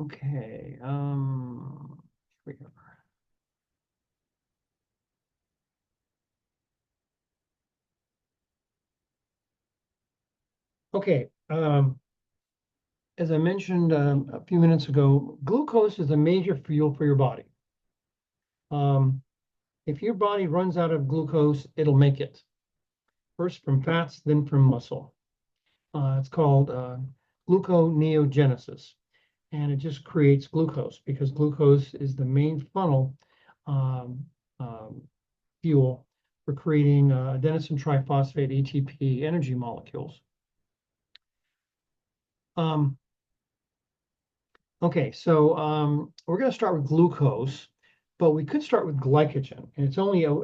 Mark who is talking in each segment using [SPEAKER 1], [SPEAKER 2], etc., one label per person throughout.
[SPEAKER 1] Okay, here we are. Okay, as I mentioned a few minutes ago, glucose is a major fuel for your body. If your body runs out of glucose, it'll make it. First from fats, then from muscle. It's called gluconeogenesis, and it just creates glucose because glucose is the main funnel um, um, fuel for creating adenosine triphosphate ATP energy molecules. Um, okay, so we're going to start with glucose, but we could start with glycogen, and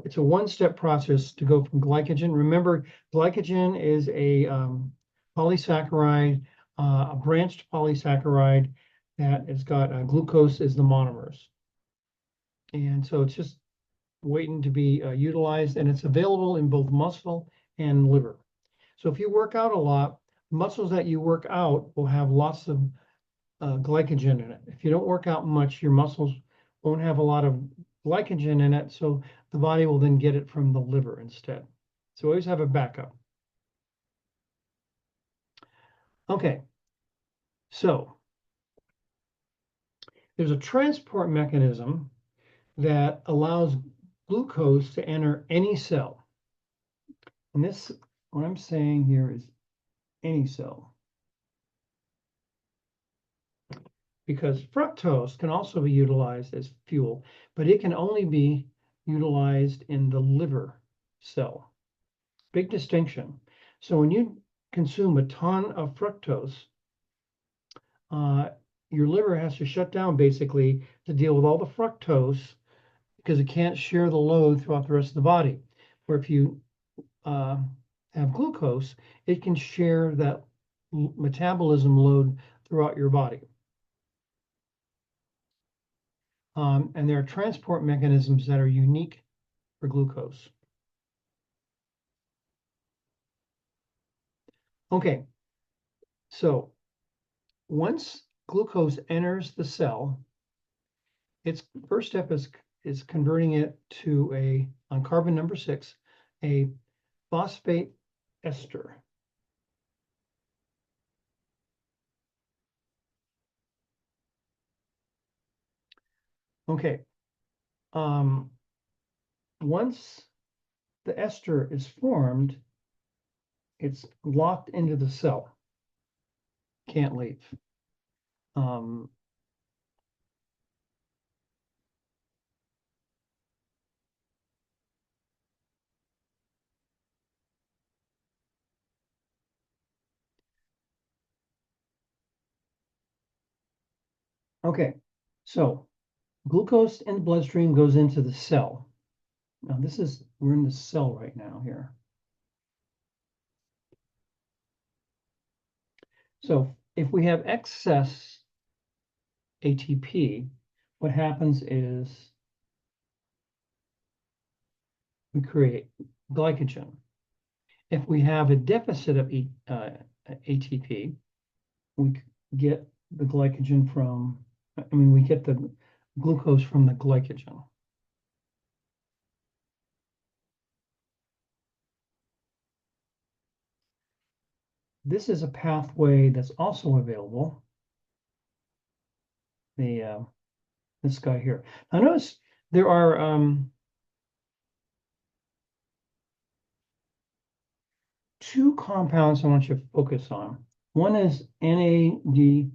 [SPEAKER 1] it's a one-step process to go from glycogen. Remember, glycogen is a polysaccharide, a branched polysaccharide that has got glucose as the monomers, and so it's just waiting to be utilized, and it's available in both muscle and liver. So if you work out a lot, muscles that you work out will have lots of glycogen in it. If you don't work out much, your muscles won't have a lot of glycogen in it, so the body will then get it from the liver instead. So always have a backup. Okay, so there's a transport mechanism that allows glucose to enter any cell. And this, what I'm saying here is any cell. Because fructose can also be utilized as fuel, but it can only be utilized in the liver cell. Big distinction. So when you consume a ton of fructose, your liver has to shut down basically to deal with all the fructose because it can't share the load throughout the rest of the body. Where if you have glucose, it can share that metabolism load throughout your body. And there are transport mechanisms that are unique for glucose. Okay, so once glucose enters the cell, its first step is converting it to on carbon number 6, a phosphate ester. Okay, once the ester is formed, it's locked into the cell, can't leave. Um, okay, so glucose in the bloodstream goes into the cell. Now we're in the cell right now here. So if we have excess ATP, what happens is we create glycogen. If we have a deficit of ATP, we get the glycogen from, we get the glucose from the glycogen. This is a pathway that's also available. This guy here. Now notice there are two compounds I want you to focus on. One is NADEH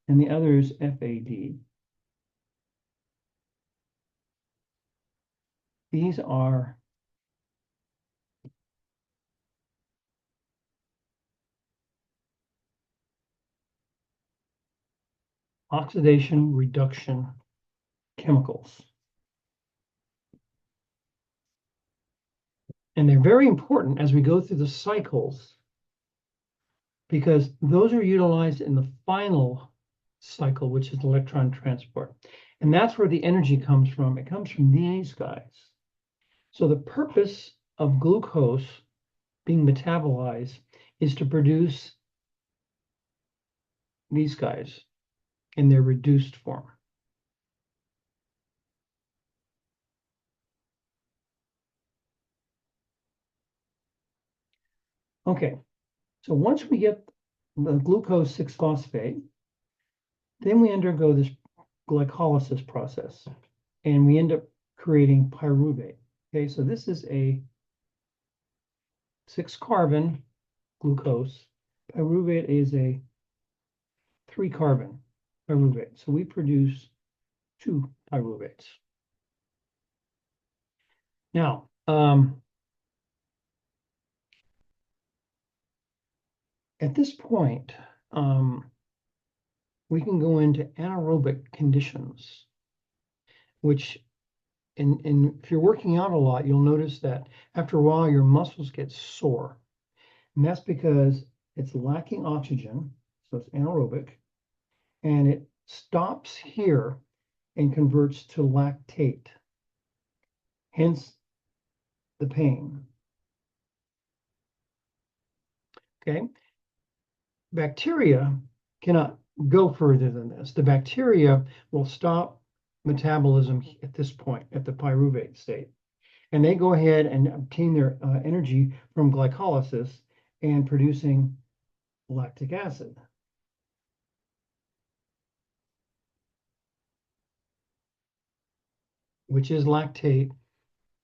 [SPEAKER 1] and the other is FAD. These are oxidation reduction chemicals. And they're very important as we go through the cycles because those are utilized in the final cycle, which is electron transport. And that's where the energy comes from. It comes from these guys. So the purpose of glucose being metabolized is to produce these guys. in their reduced form. Okay, so once we get the glucose 6-phosphate, then we undergo this glycolysis process, and we end up creating pyruvate. Okay, so this is a 6-carbon glucose. Pyruvate is a 3-carbon pyruvate. So we produce 2 pyruvates. Now, at this point, we can go into anaerobic conditions, which if you're working out a lot, you'll notice that after a while your muscles get sore. And that's because it's lacking oxygen, so it's anaerobic, and it stops here and converts to lactate, hence the pain. Okay, bacteria cannot go further than this. The bacteria will stop metabolism at this point, at the pyruvate state. And they go ahead and obtain their energy from glycolysis and producing lactic acid. Which is lactate.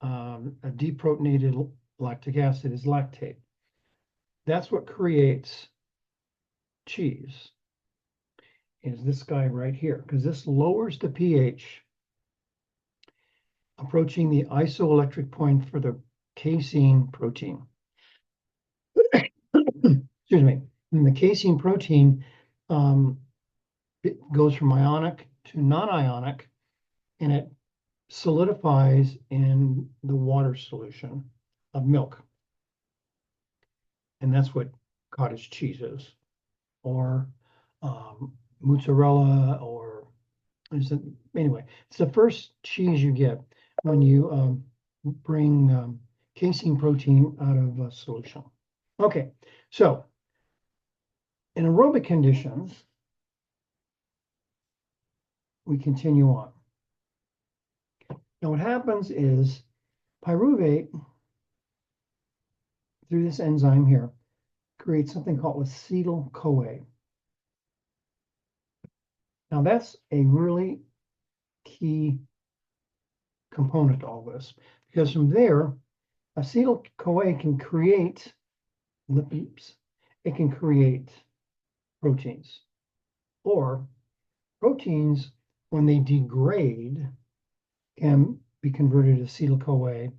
[SPEAKER 1] A deprotonated lactic acid is lactate. That's what creates cheese, is this guy right here, because this lowers the pH, approaching the isoelectric point for the casein protein. Excuse me. And the casein protein it goes from ionic to non-ionic, and it solidifies in the water solution of milk. And that's what cottage cheese is, or mozzarella, or anyway, it's the first cheese you get when you bring casein protein out of a solution. Okay, so in aerobic conditions, we continue on. Now what happens is pyruvate, through this enzyme here, creates something called acetyl-CoA. Now that's a really key component to all this, because from there, acetyl-CoA can create lipids, it can create proteins, or proteins, when they degrade, can be converted to acetyl-CoA.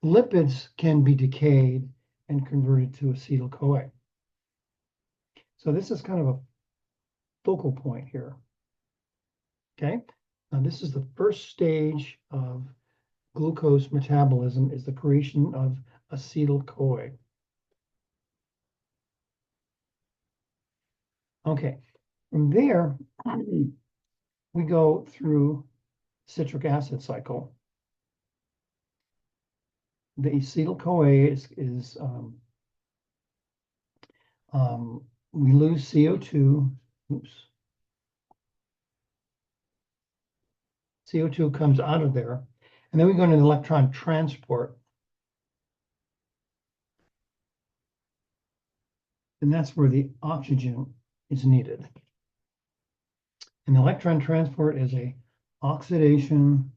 [SPEAKER 1] Lipids can be decayed and converted to acetyl-CoA. So this is kind of a focal point here. Okay, now this is the first stage of glucose metabolism, is the creation of acetyl-CoA. Okay, from there, we go through citric acid cycle. The acetyl-CoA we lose CO2. Oops. CO2 comes out of there, and then we go into electron transport. And that's where the oxygen is needed. And electron transport is a oxidation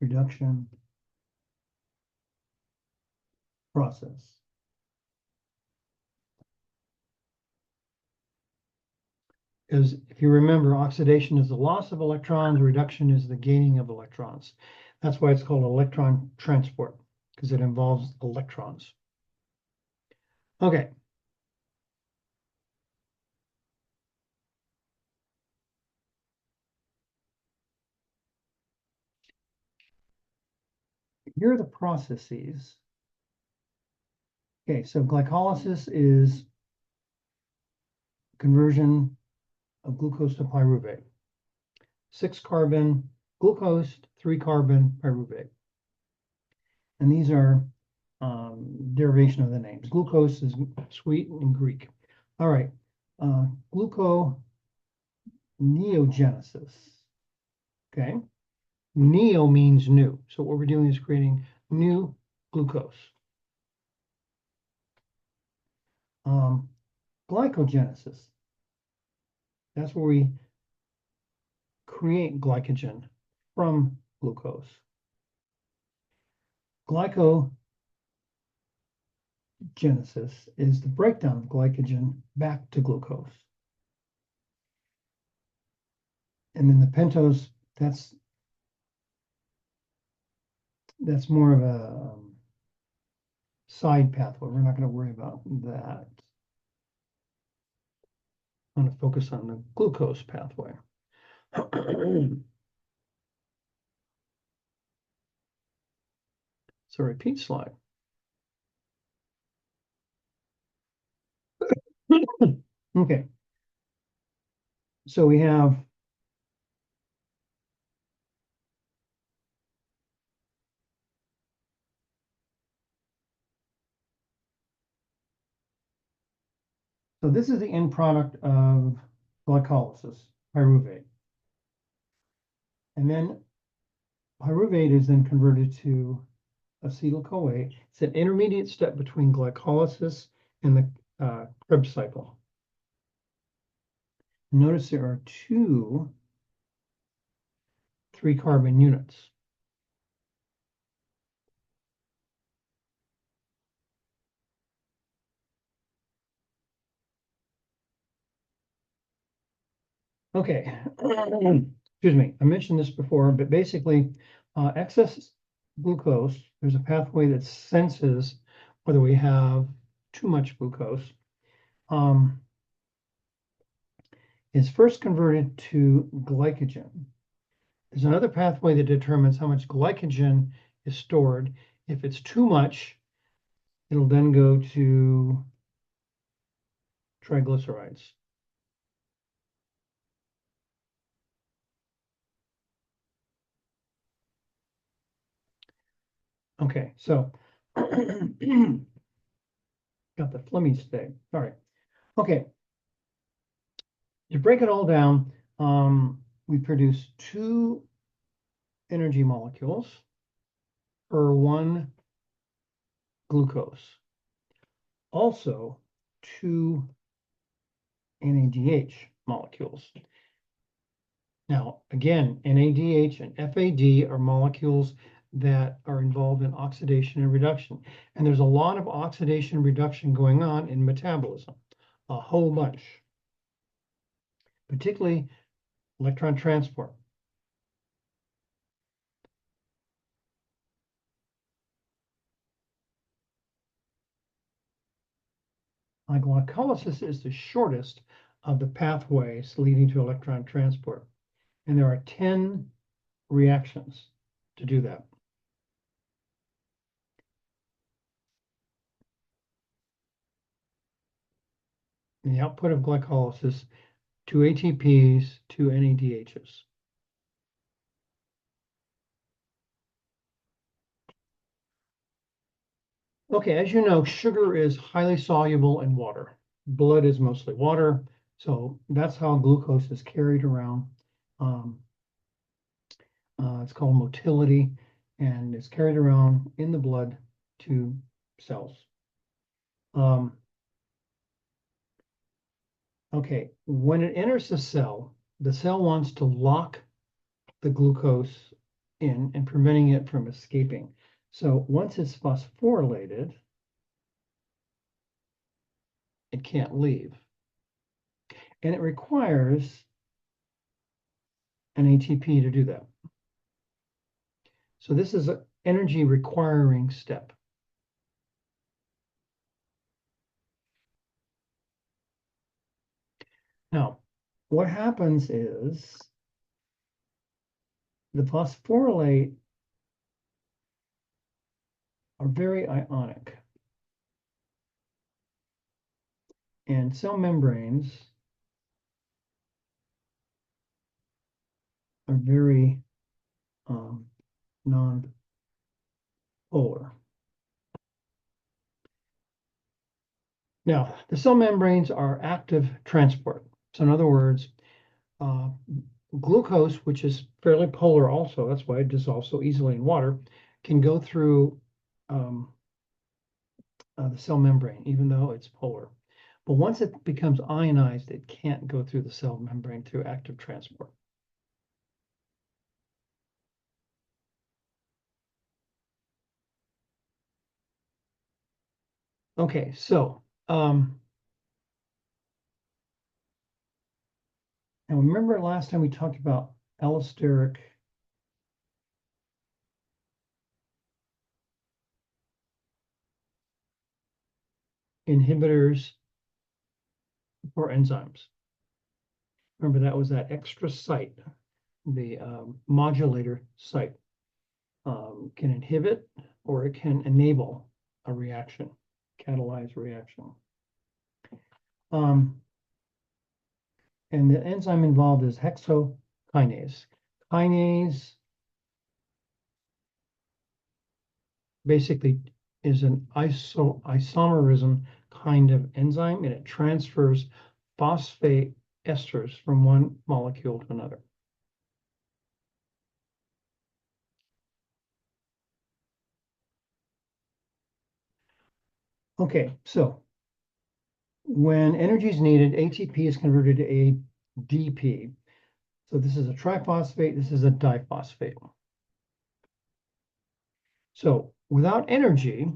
[SPEAKER 1] reduction process. Because if you remember, oxidation is the loss of electrons, reduction is the gaining of electrons. That's why it's called electron transport, because it involves electrons. Okay. Here are the processes. Okay, so glycolysis is conversion of glucose to pyruvate. 6-carbon glucose, 3-carbon pyruvate. And these are derivation of the names. Glucose is sweet in Greek. All right. Gluconeogenesis. Okay. Neo means new. So what we're doing is creating new glucose. Glycogenesis. That's where we create glycogen from glucose. Glycogenesis is the breakdown of glycogen back to glucose. And then the pentose, that's more of a side pathway. We're not going to worry about that. I'm going to focus on the glucose pathway. So repeat slide. Okay. So we have so this is the end product of glycolysis, pyruvate. And then pyruvate is then converted to acetyl-CoA. It's an intermediate step between glycolysis and the Krebs cycle. Notice there are two 3-carbon units. Okay, excuse me, I mentioned this before, but basically, excess glucose, there's a pathway that senses whether we have too much glucose, is first converted to glycogen. There's another pathway that determines how much glycogen is stored. If it's too much, it'll then go to triglycerides. Okay, so got the Flemings today. All right. Okay. To break it all down, we produce 2 energy molecules per 1 glucose. Also, 2 NADH molecules. Now, again, NADH and FAD are molecules that are involved in oxidation and reduction. And there's a lot of oxidation and reduction going on in metabolism, a whole bunch, particularly electron transport. Glycolysis is the shortest of the pathways leading to electron transport. And there are 10 reactions to do that. And the output of glycolysis, 2 ATPs, 2 NADHs. Okay, as you know, sugar is highly soluble in water. Blood is mostly water, so that's how glucose is carried around. It's called motility, and it's carried around in the blood to cells. Okay, when it enters the cell wants to lock the glucose in and preventing it from escaping. So once it's phosphorylated, it can't leave. And it requires an ATP to do that. So this is an energy requiring step. Now, what happens is the phosphorylate are very ionic. And cell membranes are very non-polar. Now, the cell membranes are active transport. So in other words, glucose, which is fairly polar also, that's why it dissolves so easily in water, can go through the cell membrane, even though it's polar. But once it becomes ionized, it can't go through the cell membrane through active transport. Okay, so and remember last time we talked about allosteric inhibitors for enzymes. Remember that was that extra site, the modulator site. Can inhibit or it can enable a reaction, catalyze reaction. And the enzyme involved is hexokinase. Kinase basically is an isomerism kind of enzyme, and it transfers phosphate esters from one molecule to another. Okay, so when energy is needed, ATP is converted to ADP. So this is a triphosphate, this is a diphosphate. So without energy,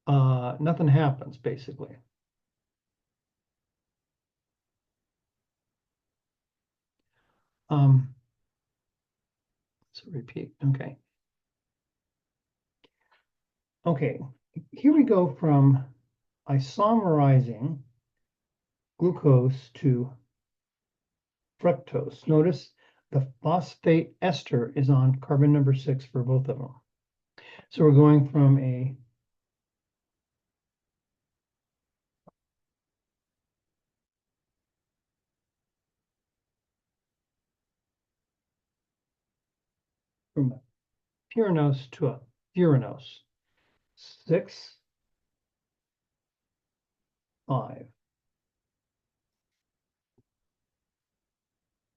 [SPEAKER 1] nothing happens basically. So repeat, okay. Okay, here we go from isomerizing glucose to fructose. Notice the phosphate ester is on carbon number 6 for both of them. So we're going from a pyranose to a furanose. 6, 5.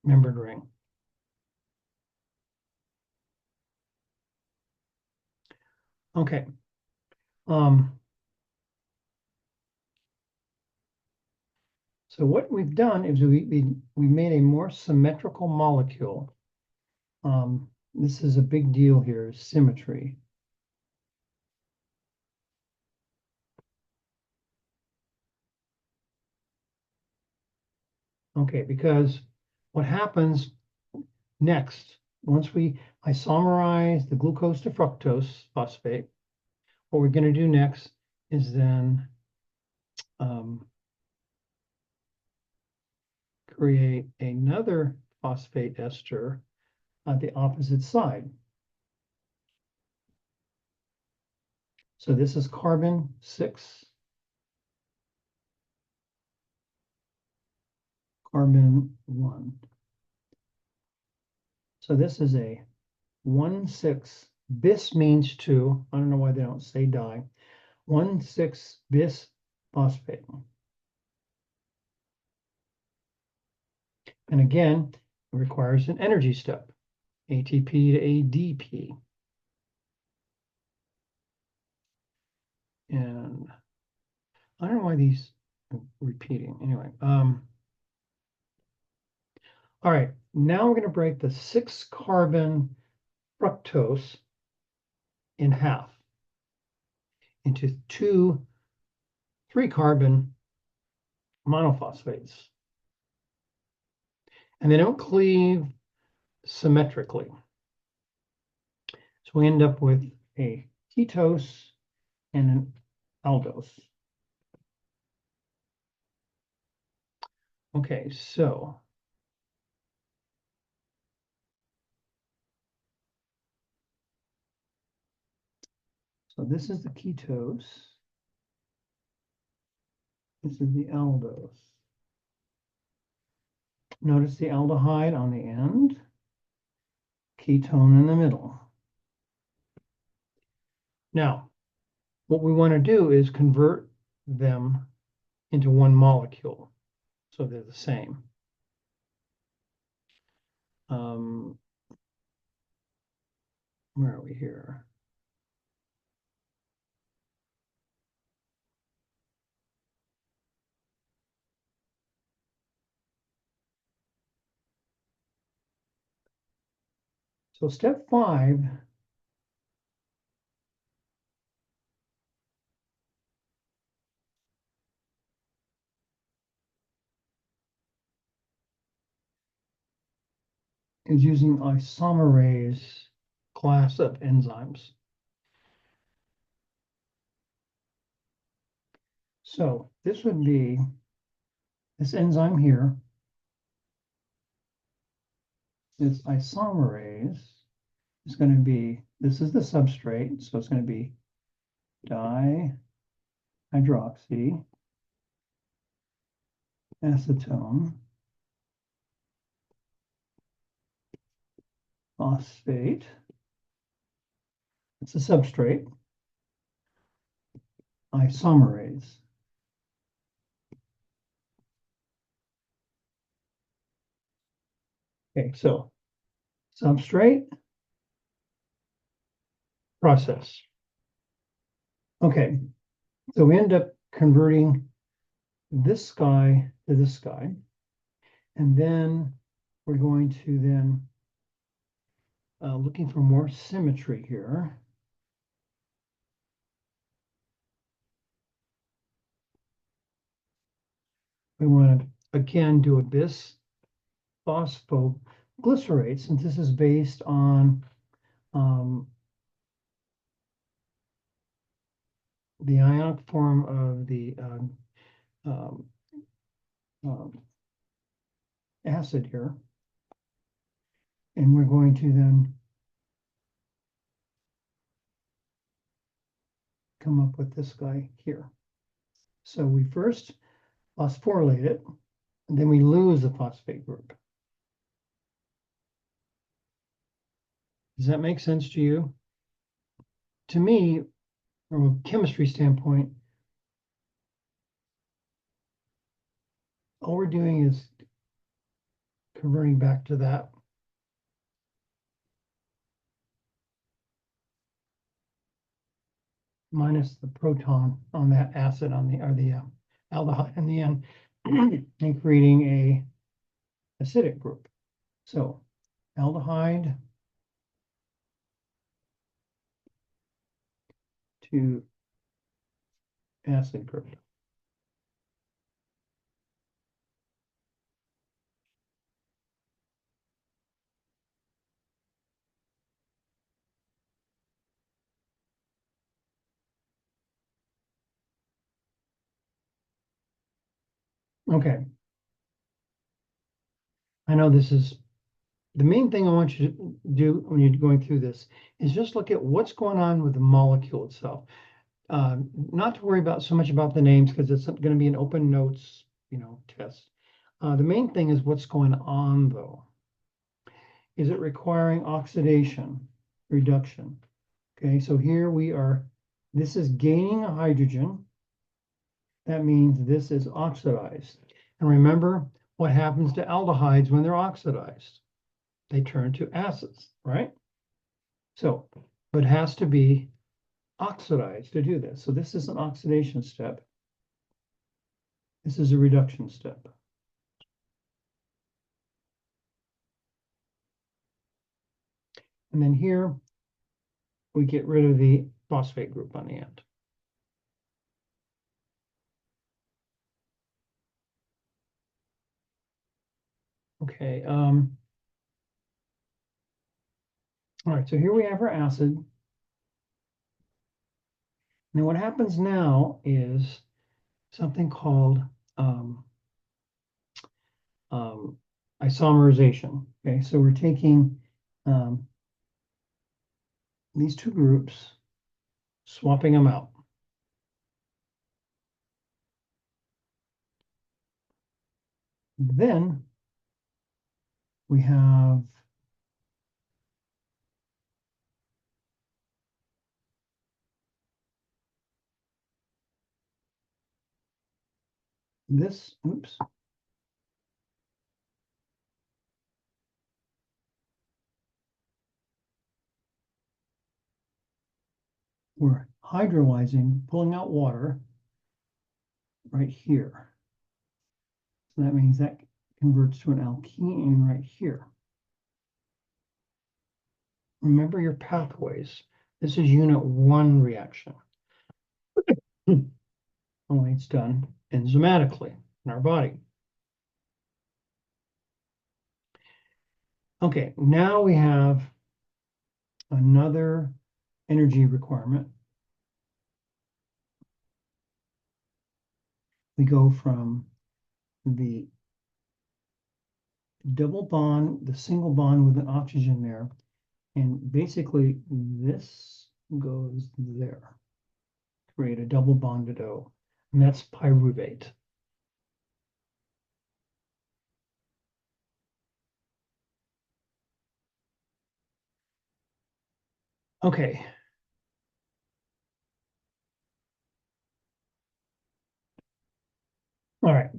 [SPEAKER 1] Membered ring. Okay. So what we've done is we made a more symmetrical molecule. This is a big deal here, symmetry. Okay, because what happens next, once we isomerize the glucose to fructose phosphate, what we're going to do next is then create another phosphate ester on the opposite side. So this is carbon 6, carbon 1. So this is a 1,6. Bis means 2. I don't know why they don't say di. 1,6 bis phosphate. And again, it requires an energy step, ATP to ADP. And I don't know why these are repeating. Anyway, all right, now we're going to break the 6 carbon fructose in half into 2 3 carbon monophosphates. And they don't cleave symmetrically. So we end up with a ketose and an aldose. Okay, so this is the ketose. This is the aldose. Notice the aldehyde on the end, ketone in the middle. Now, what we want to do is convert them into one molecule, so they're the same. Where are we here? So step 5 is using isomerase class of enzymes. So this would be this enzyme here is isomerase. It's going to be, this is the substrate, so it's going to be dihydroxy acetone phosphate. It's a substrate, isomerase. Okay, so substrate, process. Okay, so we end up converting this guy to this guy, and then we're going to then looking for more symmetry here. We want to again do a bisphosphoglycerate, since this is based on the ionic form of the um, acid here. And we're going to then come up with this guy here. So we first phosphorylate it, and then we lose the phosphate group. Does that make sense to you? To me, from a chemistry standpoint, all we're doing is converting back to that. Minus the proton on that acid on the, or the aldehyde in the end, and creating a acidic group. So aldehyde to acid group. Okay. I know this is the main thing I want you to do when you're going through this is just look at what's going on with the molecule itself. Not to worry about so much about the names, because it's going to be an open notes, test. The main thing is what's going on though. Is it requiring oxidation, reduction? Okay, so here we are, this is gaining a hydrogen. That means this is oxidized. And remember what happens to aldehydes when they're oxidized? They turn to acids, right? So, but it has to be oxidized to do this. So this is an oxidation step. This is a reduction step. And then here, we get rid of the phosphate group on the end. Okay. All right, so here we have our acid. Now what happens now is something called isomerization. Okay, so we're taking these two groups, swapping them out. Then we have this, oops. We're hydrolyzing, pulling out water right here. So that means that converts to an alkene right here. Remember your pathways. This is unit 1 reaction. Only it's done enzymatically in our body. Okay, now we have another energy requirement. We go from the double bond, the single bond with an oxygen there, and basically this goes there. Create a double bonded O, and that's pyruvate. Okay. All right.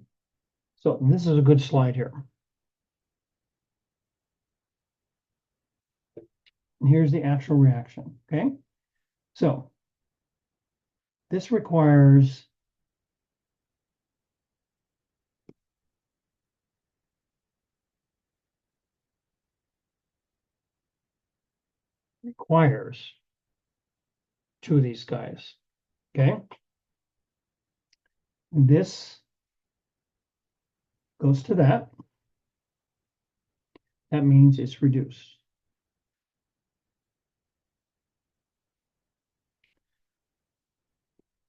[SPEAKER 1] So this is a good slide here. And here's the actual reaction, okay? So this requires two of these guys, okay? This goes to that. That means it's reduced.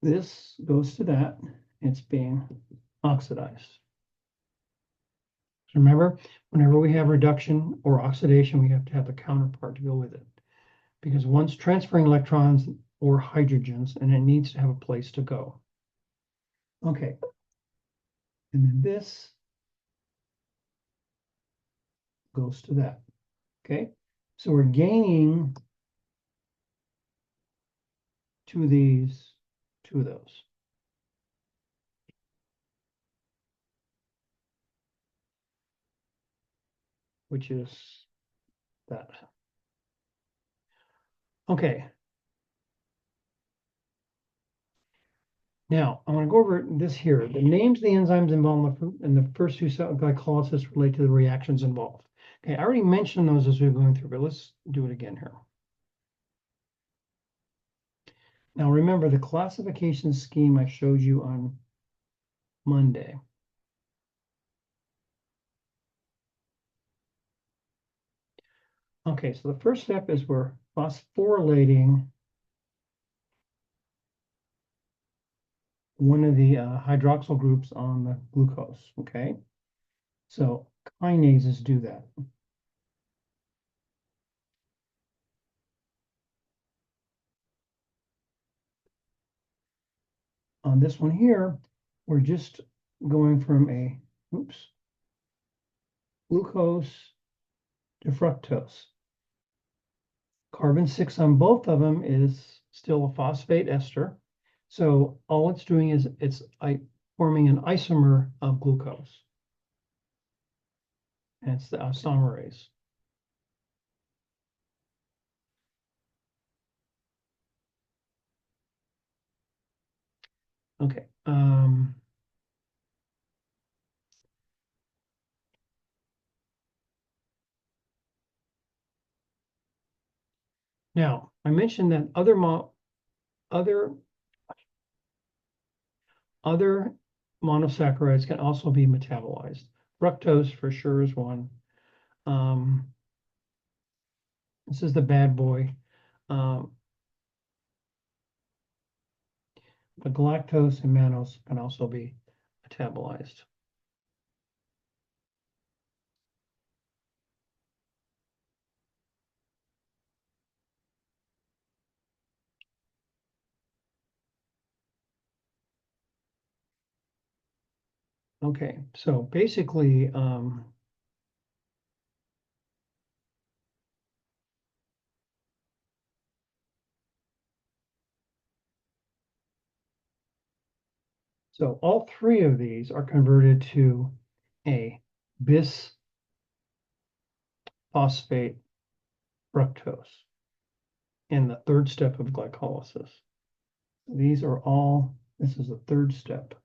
[SPEAKER 1] This goes to that. It's being oxidized. So remember, whenever we have reduction or oxidation, we have to have the counterpart to go with it. Because one's transferring electrons or hydrogens, and it needs to have a place to go. Okay. And then this goes to that. Okay. So we're gaining two of these, two of those. Which is that. Okay. Now, I want to go over this here. The names of the enzymes involved in the first two glycolysis relate to the reactions involved. Okay, I already mentioned those as we were going through, but let's do it again here. Now, remember the classification scheme I showed you on Monday. Okay, so the first step is we're phosphorylating one of the hydroxyl groups on the glucose, okay? So kinases do that. On this one here, we're just going from a, oops, glucose to fructose. Carbon 6 on both of them is still a phosphate ester. So all it's doing is it's forming an isomer of glucose. And it's the isomerase. Okay. Now, I mentioned that other monosaccharides can also be metabolized. Fructose for sure is one. This is the bad boy. The galactose and mannose can also be metabolized. Okay, so basically, So all three of these are converted to a bisphosphate fructose in the third step of glycolysis. These are all, this is the third step.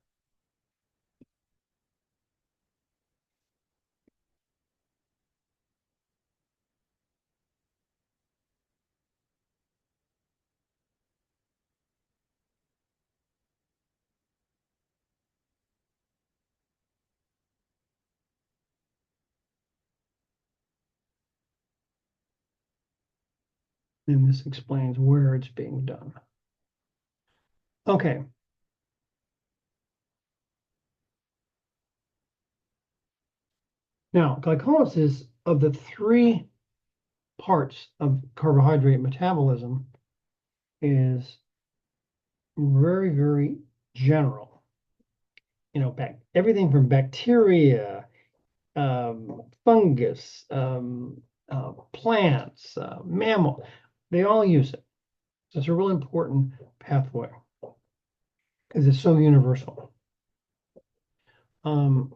[SPEAKER 1] And this explains where it's being done. Okay. Now, glycolysis of the three parts of carbohydrate metabolism is very, very general. You know, everything from bacteria, fungus, plants, mammal, they all use it. So it's a real important pathway because it's so universal. It's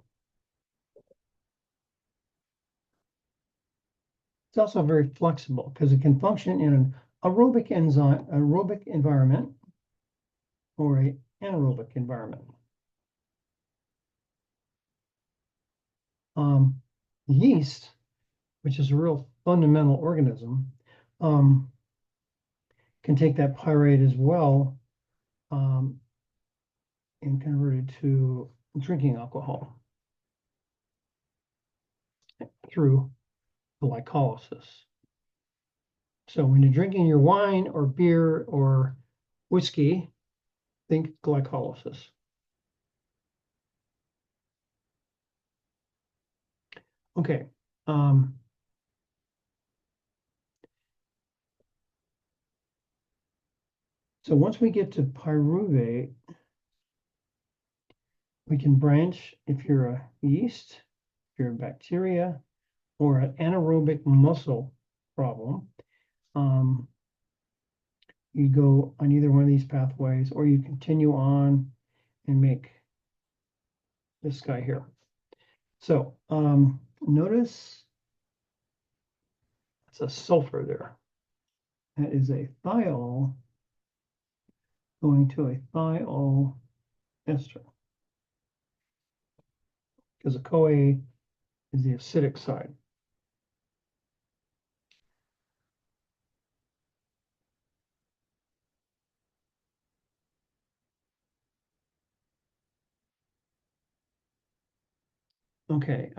[SPEAKER 1] also very flexible because it can function in an aerobic environment or an anaerobic environment. Yeast, which is a real fundamental organism, can take that pyrite as well and convert it to drinking alcohol through glycolysis. So when you're drinking your wine or beer or whiskey, think glycolysis. Okay. So once we get to pyruvate, we can branch if you're a yeast, if you're a bacteria, or an anaerobic muscle problem. You go on either one of these pathways, or you continue on and make this guy here. So notice it's a sulfur there. That is a thiol going to a thiol ester. Because the CoA is the acidic side. Okay.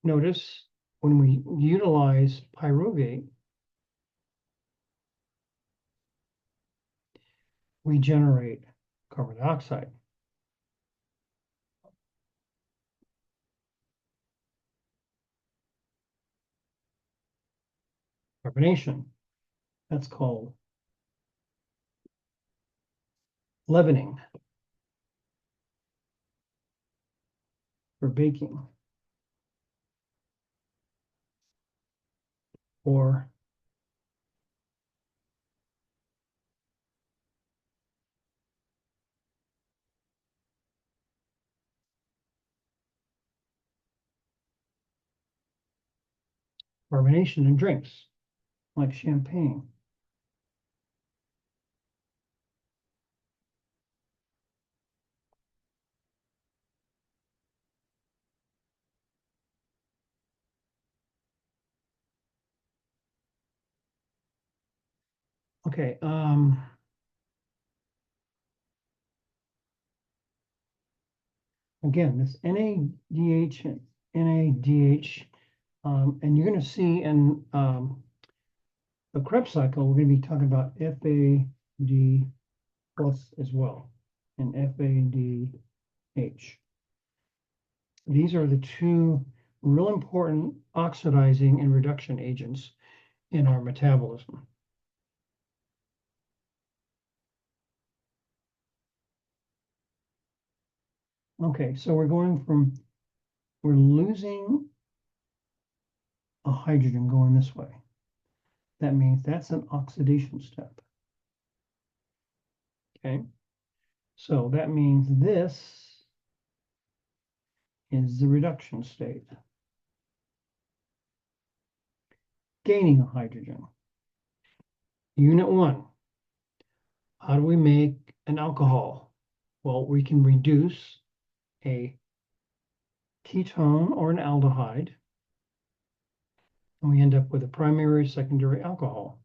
[SPEAKER 1] Notice when we utilize pyruvate, we generate carbon dioxide. Carbonation. That's called leavening for baking or carbonation in drinks like champagne. Okay. Again, this NADH and NADH, and you're going to see in the Krebs cycle, we're going to be talking about FAD plus as well, and FADH. These are the two real important oxidizing and reduction agents in our metabolism. Okay, so we're going from we're losing a hydrogen going this way. That means that's an oxidation step. Okay, so that means this is the reduction state, gaining a hydrogen. Unit 1, how do we make an alcohol? Well, we can reduce a ketone or an aldehyde, and we end up with a primary or secondary alcohol.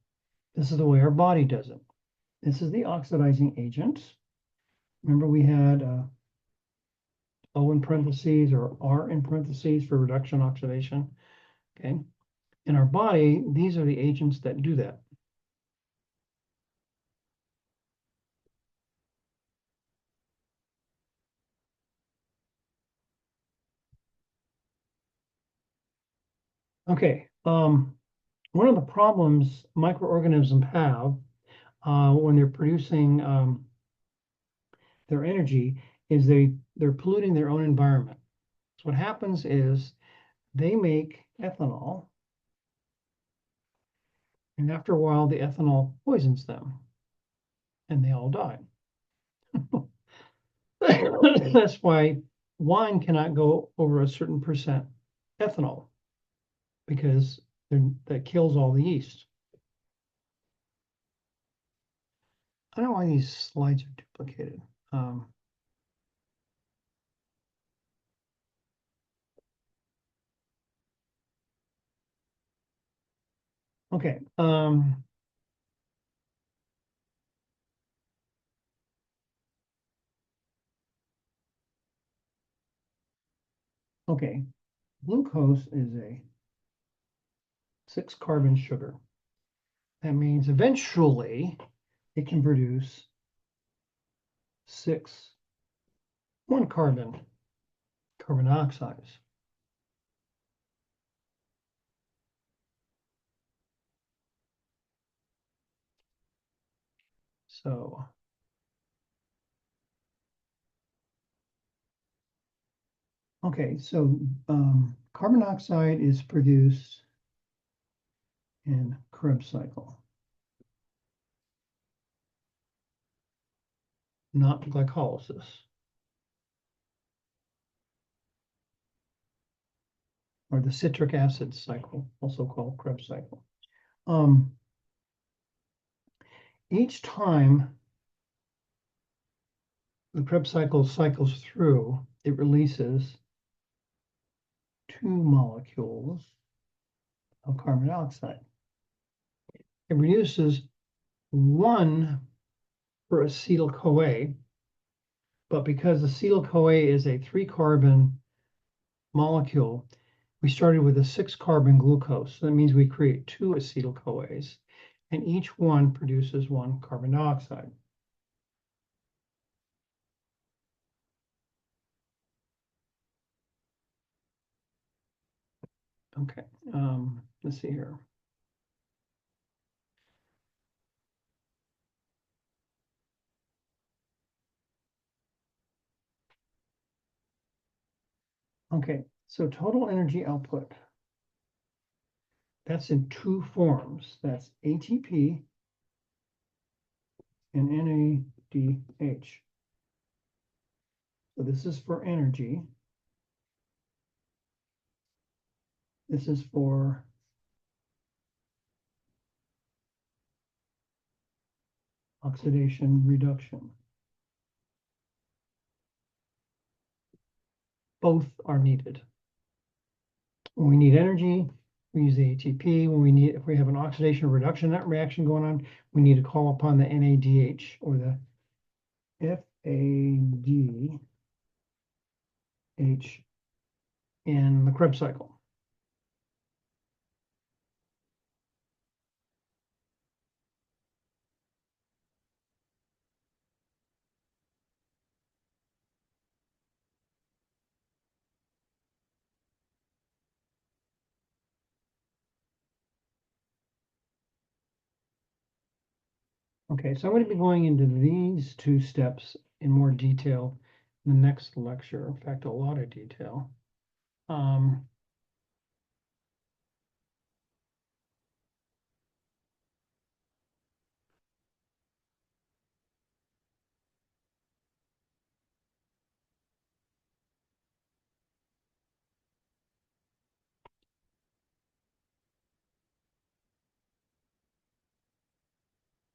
[SPEAKER 1] This is the way our body does it. This is the oxidizing agent. Remember we had O in parentheses or R in parentheses for reduction oxidation. Okay. In our body, these are the agents that do that. Okay. One of the problems microorganisms have when they're producing their energy is they're polluting their own environment. So what happens is they make ethanol, and after a while, the ethanol poisons them, and they all die. That's why wine cannot go over a certain percent ethanol, because that kills all the yeast. I don't know why these slides are duplicated. Okay. Okay. Glucose is a 6-carbon sugar. That means eventually it can produce 6 1-carbon carbon dioxides. So okay, so carbon dioxide is produced in Krebs cycle, not glycolysis, or the citric acid cycle, also called Krebs cycle. Each time the Krebs cycle cycles through, it releases 2 molecules of carbon dioxide. It reduces 1 for acetyl-CoA, but because acetyl-CoA is a 3-carbon molecule, we started with a 6-carbon glucose. So that means we create 2 acetyl-CoAs, and each one produces 1 carbon dioxide. Okay, let's see here. Okay, so total energy output. That's in 2 forms. That's ATP and NADH. So this is for energy. This is for oxidation reduction. Both are needed. When we need energy, we use the ATP. If we have an oxidation reduction reaction going on, we need to call upon the NADH or the FADH in the Krebs cycle. Okay, so I'm going to be going into these 2 steps in more detail in the next lecture. In fact, a lot of detail. Um,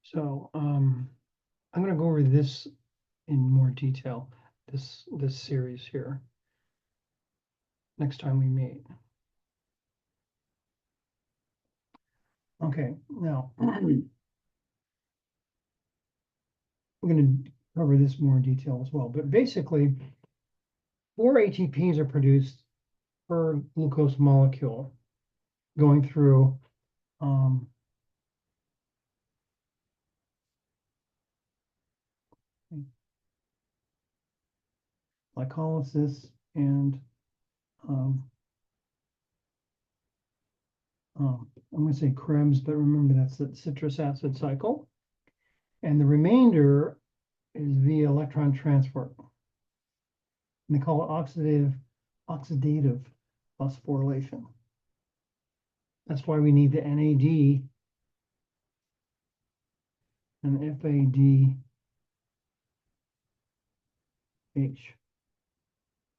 [SPEAKER 1] so I'm going to go over this in more detail, this series here, next time we meet. Okay, now we're going to cover this more in detail as well. But basically, 4 ATPs are produced per glucose molecule going through glycolysis and um, I'm going to say Krebs, but remember that's the citrus acid cycle. And the remainder is via electron transport. And they call it oxidative phosphorylation. That's why we need the NAD and FADH,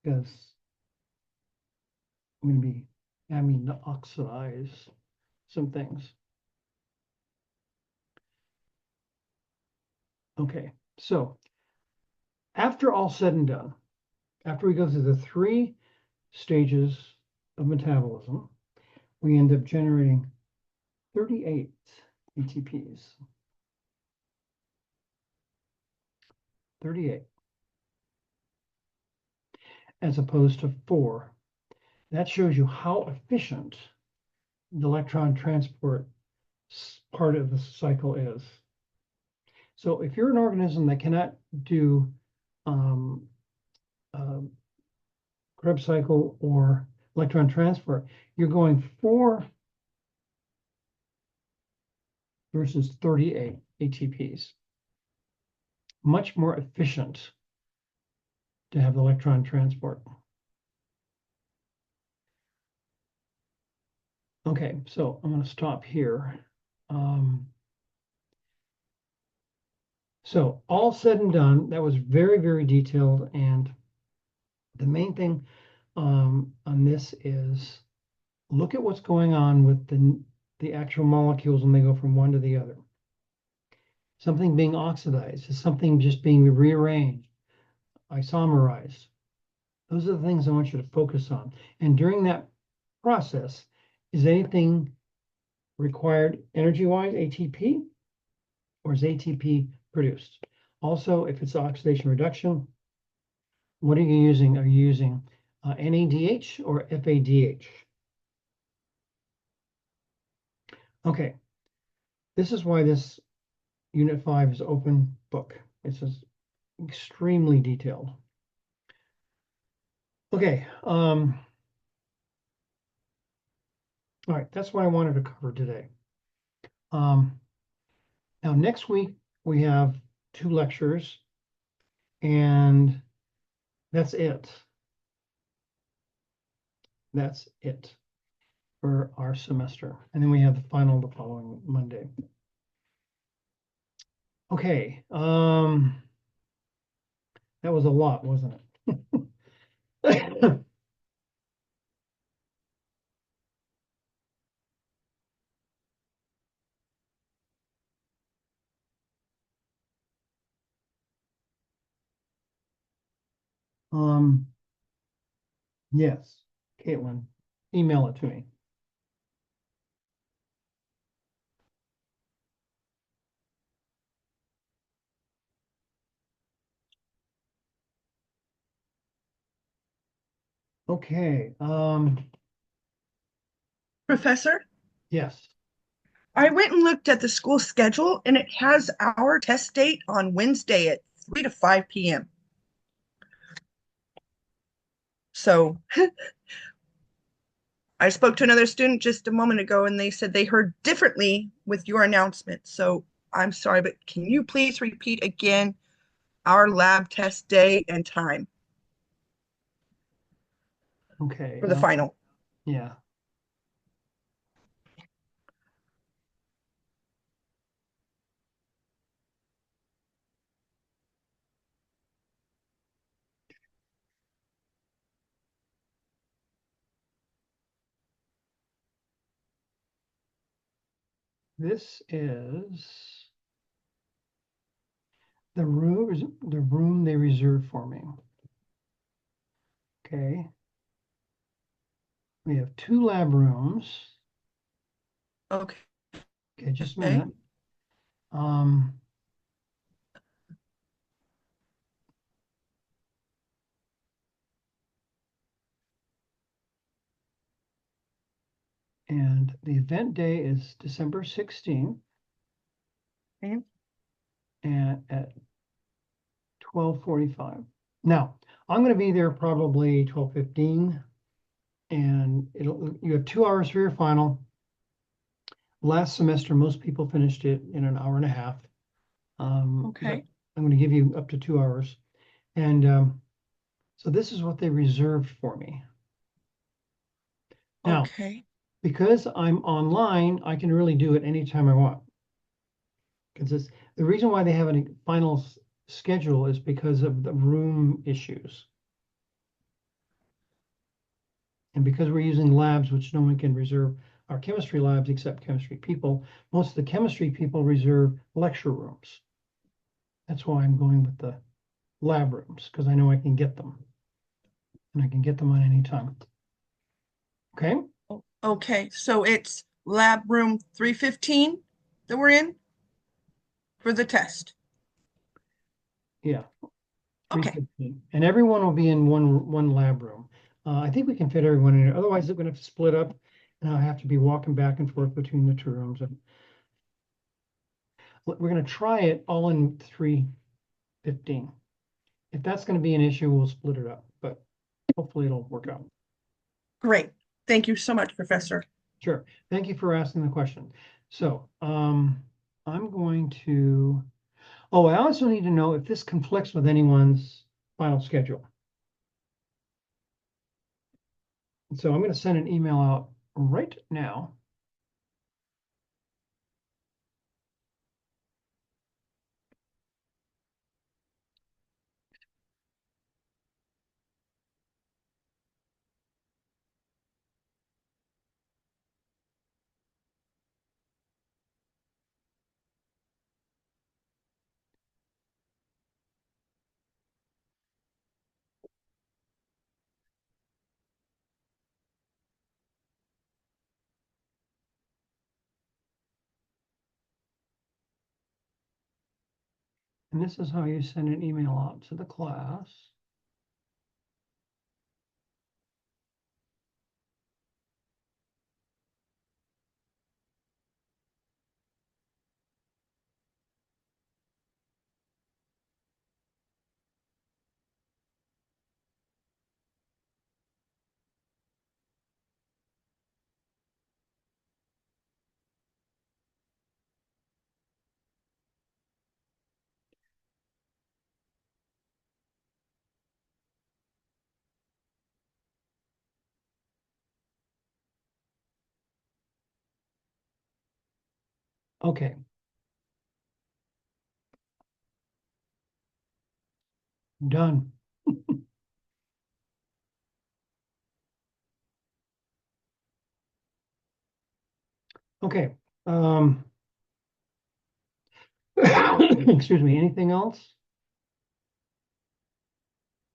[SPEAKER 1] because I'm going to be having to oxidize some things. Okay, so after all said and done, after we go through the 3 stages of metabolism, we end up generating 38 ATPs. 38, as opposed to 4. That shows you how efficient the electron transport part of the cycle is. So if you're an organism that cannot do Krebs cycle or electron transfer, you're going 4 versus 38 ATPs. Much more efficient to have the electron transport. Okay, so I'm going to stop here. So all said and done, that was very, very detailed. And the main thing on this is look at what's going on with the actual molecules when they go from one to the other. Something being oxidized, is something just being rearranged, isomerized. Those are the things I want you to focus on. And during that process, is anything required energy-wise, ATP, or is ATP produced? Also, if it's oxidation reduction, what are you using? Are you using NADH or FADH? Okay, this is why this Unit 5 is open book. It's just extremely detailed. Okay, all right, that's what I wanted to cover today. Now, next week, we have 2 lectures, and that's it. That's it for our semester. And then we have the final the following Monday. Okay, that was a lot, wasn't it? Yes, Caitlin, email it to me. Okay,
[SPEAKER 2] Professor,
[SPEAKER 1] yes.
[SPEAKER 2] I went and looked at the school schedule and it has our test date on Wednesday at 3 to 5 p.m. So I spoke to another student just a moment ago and they said they heard differently with your announcement. So I'm sorry, but can you please repeat again our lab test day and time?
[SPEAKER 1] Okay,
[SPEAKER 2] for the final.
[SPEAKER 1] yeah. This is the room they reserved for me. Okay. We have 2 lab rooms.
[SPEAKER 2] Okay.
[SPEAKER 1] Okay, just a minute. And the event day is December 16th
[SPEAKER 2] Okay.
[SPEAKER 1] and at 12:45. Now, I'm going to be there probably 12:15, and you have 2 hours for your final. Last semester, most people finished it in an hour and a half. But
[SPEAKER 2] Okay.
[SPEAKER 1] I'm going to give you up to 2 hours. And so this is what they reserved for me. Now,
[SPEAKER 2] Okay.
[SPEAKER 1] because I'm online, I can really do it anytime I want. Because the reason why they have a final schedule is because of the room issues. And because we're using labs, which no one can reserve our chemistry labs except chemistry people, most of the chemistry people reserve lecture rooms. That's why I'm going with the lab rooms, because I know I can get them. And I can get them on any time. Okay?
[SPEAKER 2] Okay. So it's lab room 315 that we're in for the test.
[SPEAKER 1] Yeah,
[SPEAKER 2] Okay.
[SPEAKER 1] 315. And everyone will be in one lab room. I think we can fit everyone in there. Otherwise, they're going to have to split up, and I'll have to be walking back and forth between the 2 rooms. And we're going to try it all in 315. If that's going to be an issue, we'll split it up, but hopefully it'll work out.
[SPEAKER 2] Great. Thank you so much, Professor.
[SPEAKER 1] Sure. Thank you for asking the question. So, I'm going to, oh, I also need to know if this conflicts with anyone's final schedule. So I'm going to send an email out right now. And this is how you send an email out to the class. Okay. Done. Okay. Excuse me, anything else?